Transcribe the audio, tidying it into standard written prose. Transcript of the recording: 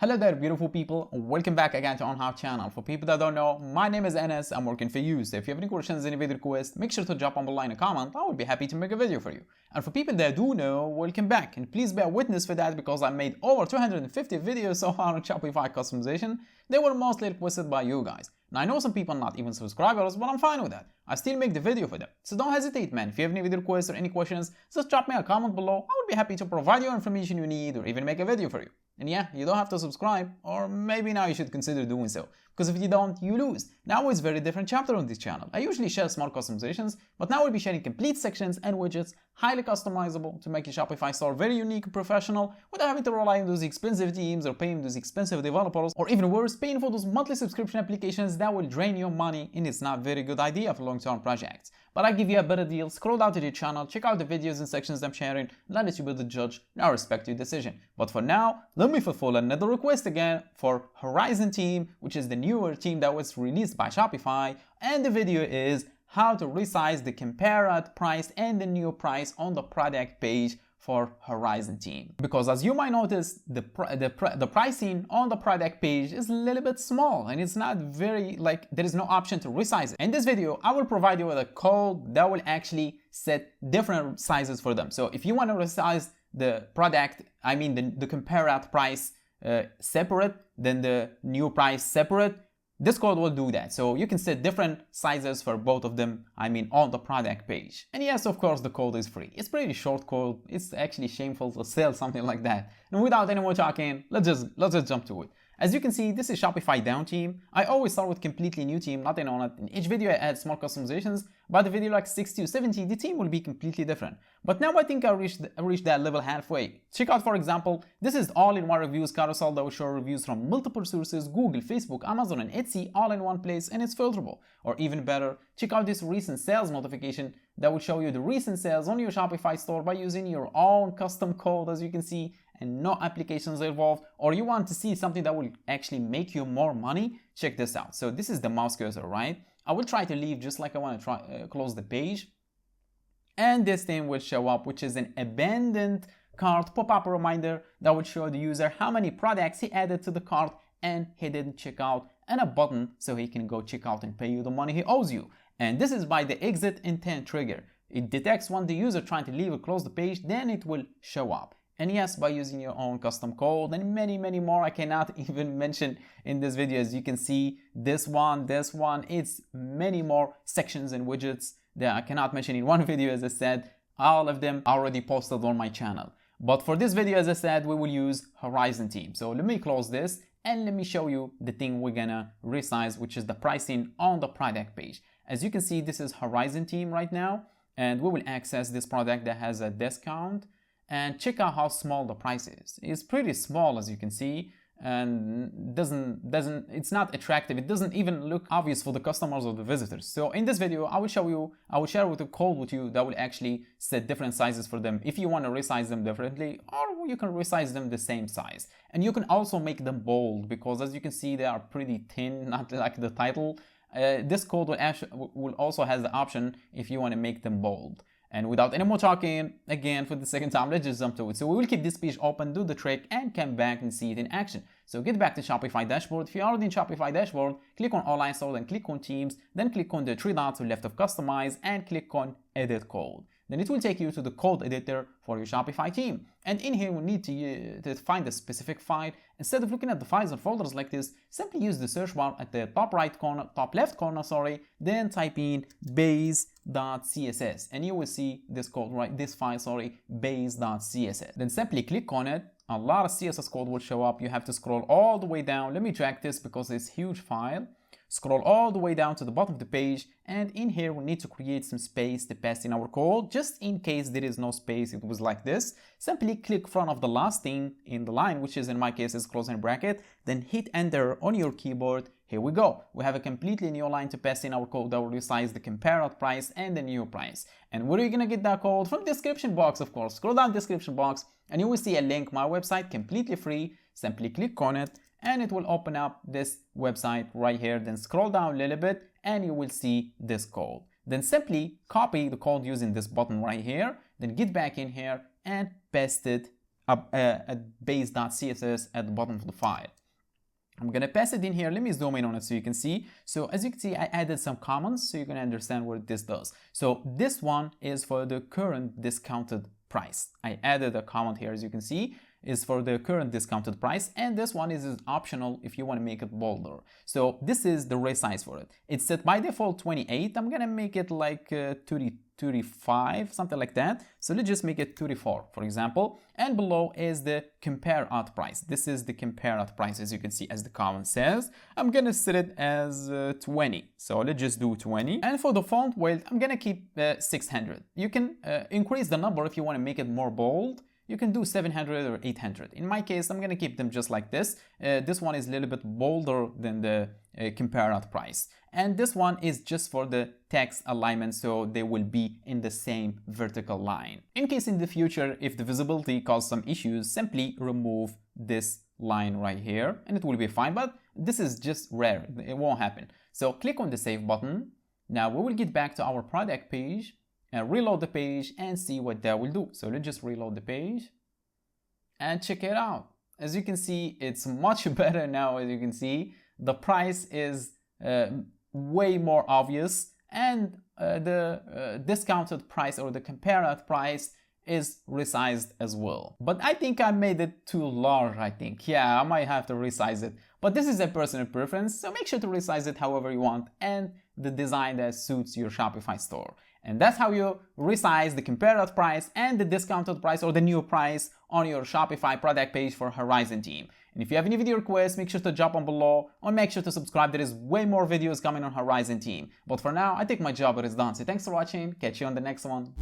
Hello there beautiful people, welcome back again to On How channel. For people that don't know, my name is Enes, I'm working for you. So if you have any questions, any video requests, make sure to drop them below in a comment. I will be happy to make a video for you. And for people that do know, welcome back. And please bear witness for that because I made over 250 videos so far on Shopify customization. They were mostly requested by you guys. Now I know some people are not even subscribers, but I'm fine with that. I still make the video for them. So don't hesitate, man. If you have any video requests or any questions, just drop me a comment below. I will be happy to provide you information you need or even make a video for you. And yeah, you don't have to subscribe, or maybe now you should consider doing so. Because if you don't, you lose. Now it's a very different chapter on this channel. I usually share small customizations, but now we'll be sharing complete sections and widgets, highly customizable to make your Shopify store very unique and professional without having to rely on those expensive teams or paying those expensive developers, or even worse, paying for those monthly subscription applications that will drain your money, and it's not a very good idea for long-term projects. But I give you a better deal. Scroll down to the channel, check out the videos and sections I'm sharing, let you be the judge, and I respect your decision. But for now, let me fulfill another request again for Horizon Theme, which is the newer theme that was released by Shopify, and the video is how to resize the compared price and the new price on the product page for Horizon Theme. Because as you might notice, the pricing on the product page is a little bit small and it's not very, there is no option to resize it. In this video, I will provide you with a code that will actually set different sizes for them. So if you want to resize the product, the compared price separate, then the new price separate, this code will do that. So you can set different sizes for both of them, on the product page. And yes, of course, the code is free. It's pretty short code. It's actually shameful to sell something like that. And without any more talking, let's just jump to it. As you can see, this is Shopify down theme. I always start with completely new theme, nothing on it. In each video I add small customizations. By the video like 60 or 70, the theme will be completely different. But now I think I reached that level halfway. Check out, for example, this is all-in-one reviews carousel that will show reviews from multiple sources, Google, Facebook, Amazon, and Etsy, all in one place, and it's filterable. Or even better, check out this recent sales notification that will show you the recent sales on your Shopify store by using your own custom code, as you can see, and no applications involved. Or you want to see something that will actually make you more money, check this out. So this is the mouse cursor, right? I will try to leave just like I want to try close the page, and this thing will show up, which is an abandoned cart pop-up reminder that will show the user how many products he added to the cart and he didn't check out, and a button so he can go check out and pay you the money he owes you. And this is by the exit intent trigger. It detects when the user trying to leave or close the page, then it will show up. And yes, by using your own custom code and many more I cannot even mention in this video. As you can see, this one, it's many more sections and widgets that I cannot mention in one video. As I said, all of them already posted on my channel. But for this video, as I said, we will use Horizon Theme. So let me close this and let me show you the thing we're gonna resize, which is the pricing on the product page. As you can see, this is Horizon Theme right now, and we will access this product that has a discount. And check out how small the price is. It's pretty small, as you can see, and it's not attractive. It doesn't even look obvious for the customers or the visitors. So in this video, I will share with a code with you that will actually set different sizes for them if you want to resize them differently, or you can resize them the same size. And you can also make them bold, because as you can see, they are pretty thin, not like the title. This code will also has the option if you want to make them bold. And without any more talking, again, for the second time, let's just jump to it. So we will keep this page open, do the trick, and come back and see it in action. So get back to Shopify dashboard. If you're already in Shopify dashboard, click on online store, then click on themes, then click on the three dots to left of customize, and click on edit code. Then it will take you to the code editor for your Shopify theme. And in here, we need to find a specific file. Instead of looking at the files and folders like this, simply use the search bar at the top left corner, then type in base.css, and you will see this code, this file, base.css. Then simply click on it. A lot of CSS code will show up. You have to scroll all the way down. Let me drag this because it's a huge file. Scroll all the way down to the bottom of the page, and in here we need to create some space to pass in our code. Just in case there is no space, it was like this. Simply click front of the last thing in the line, which is in my case is closing bracket, then hit enter on your keyboard. Here we go. We have a completely new line to pass in our code that will resize the compared price and the new price. And where are you gonna get that code? From the description box, of course. Scroll down the description box and you will see a link, my website, completely free. Simply click on it and it will open up this website right here. Then scroll down a little bit and you will see this code. Then simply copy the code using this button right here, then get back in here and paste it base.css at the bottom of the file. I'm gonna pass it in here. Let me zoom in on it so you can see. So as you can see, I added some comments so you're gonna understand what this does. So this one is for the current discounted price. I added a comment here, as you can see, is for the current discounted price, and this one is optional if you want to make it bolder. So this is the resize for it. It's set by default 28. I'm gonna make it like 35, something like that. So let's just make it 34, for example. And below is the compare at price. This is the compare at price, as you can see, as the comment says. I'm gonna set it as 20. So let's just do 20. And for the font weight, I'm gonna keep 600. You can increase the number if you want to make it more bold. You can do 700 or 800. In my case, I'm gonna keep them just like this. This one is a little bit bolder than the compare at price. And this one is just for the text alignment, so they will be in the same vertical line. In case in the future, if the visibility causes some issues, simply remove this line right here and it will be fine, but this is just rare, it won't happen. So click on the save button. Now we will get back to our product page and reload the page and see what that will do. So let's just reload the page and check it out. As you can see, it's much better now. As you can see, the price is way more obvious, and the discounted price or the compare at price is resized as well. But I think I made it too large, I think. Yeah, I might have to resize it. But this is a personal preference, so make sure to resize it however you want and the design that suits your Shopify store. And that's how you resize the compare at price and the discounted price or the new price on your Shopify product page for Horizon Theme. And if you have any video requests, make sure to drop them below or make sure to subscribe. There is way more videos coming on Horizon Theme. But for now, I think my job is done. So thanks for watching. Catch you on the next one.